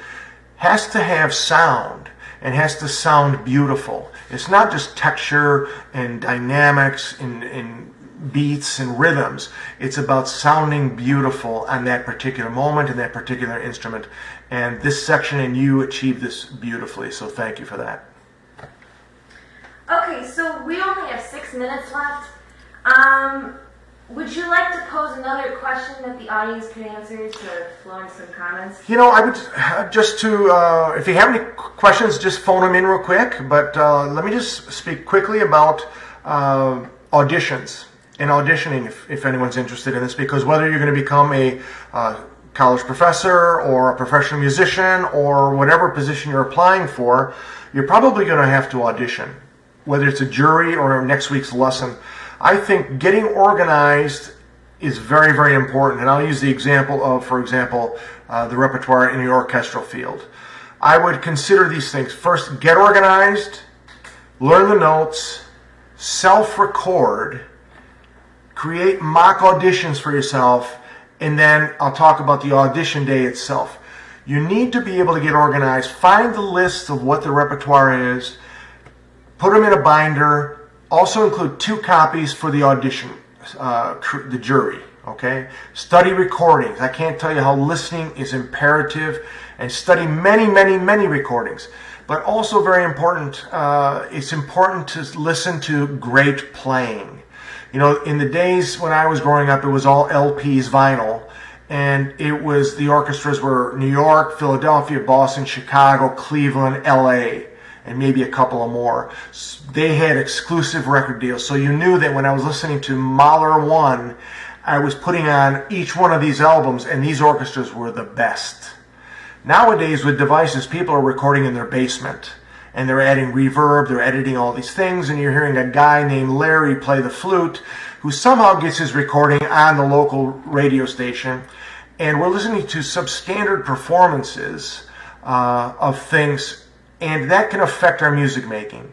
has to have sound and has to sound beautiful. It's not just texture and dynamics and beats and rhythms. It's about sounding beautiful on that particular moment and that particular instrument. And this section and you achieved this beautifully, so thank you for that. Okay, so we only have 6 minutes left. Would you like to pose another question that the audience could answer to flow in some comments? You know, I would just if you have any questions, just phone them in real quick. But let me just speak quickly about auditions and auditioning if anyone's interested in this, because whether you're going to become a college professor or a professional musician or whatever position you're applying for, you're probably going to have to audition, whether it's a jury or next week's lesson. I think getting organized is very, very important. And I'll use the example of, for example, the repertoire in the orchestral field. I would consider these things. First, get organized, learn the notes, self-record, create mock auditions for yourself, and then I'll talk about the audition day itself. You need to be able to get organized, find the list of what the repertoire is, put them in a binder. Also include 2 copies for the audition, the jury, okay? Study recordings. I can't tell you how listening is imperative, and study many, many, many recordings. But also very important, it's important to listen to great playing. You know, in the days when I was growing up, it was all LPs, vinyl, and it was, the orchestras were New York, Philadelphia, Boston, Chicago, Cleveland, LA, and maybe a couple of more. They had exclusive record deals, so you knew that when I was listening to Mahler 1, I was putting on each one of these albums, and these orchestras were the best. Nowadays, with devices, people are recording in their basement, and they're adding reverb, they're editing all these things, and you're hearing a guy named Larry play the flute, who somehow gets his recording on the local radio station, and we're listening to substandard performances of things, and that can affect our music making.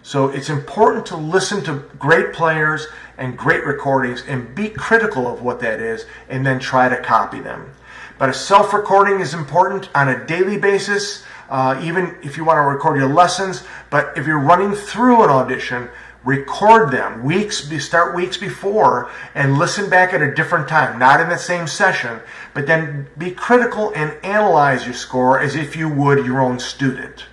So it's important to listen to great players and great recordings and be critical of what that is, and then try to copy them. But a self-recording is important on a daily basis, even if you want to record your lessons. But if you're running through an audition, record them start weeks before and listen back at a different time, not in the same session, but then be critical and analyze your score as if you would your own student.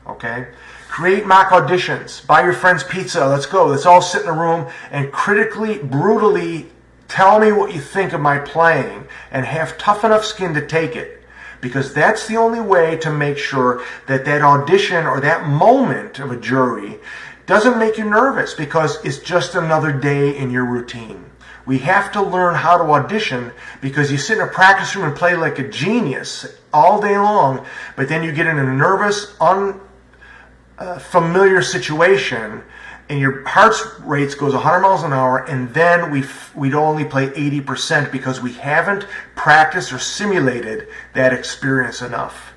Okay? Create mock auditions. Buy your friends pizza. Let's go. Let's all sit in a room and critically, brutally tell me what you think of my playing, and have tough enough skin to take it. Because that's the only way to make sure that that audition or that moment of a jury doesn't make you nervous, because it's just another day in your routine. We have to learn how to audition, because you sit in a practice room and play like a genius all day long, but then you get in a nervous, unfamiliar situation, and your heart rate goes 100 miles an hour, and then we'd only play 80% because we haven't practiced or simulated that experience enough.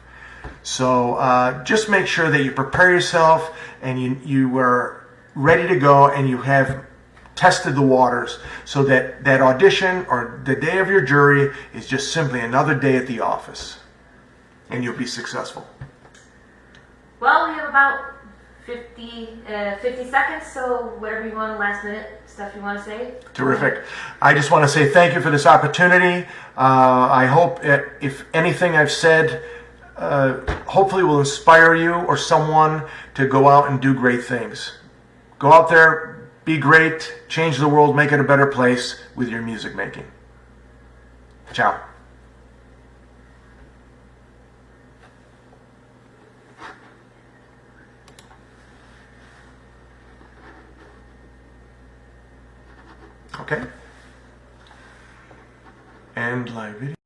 So just make sure that you prepare yourself and you are ready to go, and you have tested the waters, so that that audition or the day of your jury is just simply another day at the office, and you'll be successful. Well, we have about 50 seconds, so whatever you want, last minute stuff you want to say. Terrific. I just want to say thank you for this opportunity. I hope if anything I've said hopefully will inspire you or someone to go out and do great things. Go out there, be great, change the world, make it a better place with your music making. Ciao. Okay. And live video.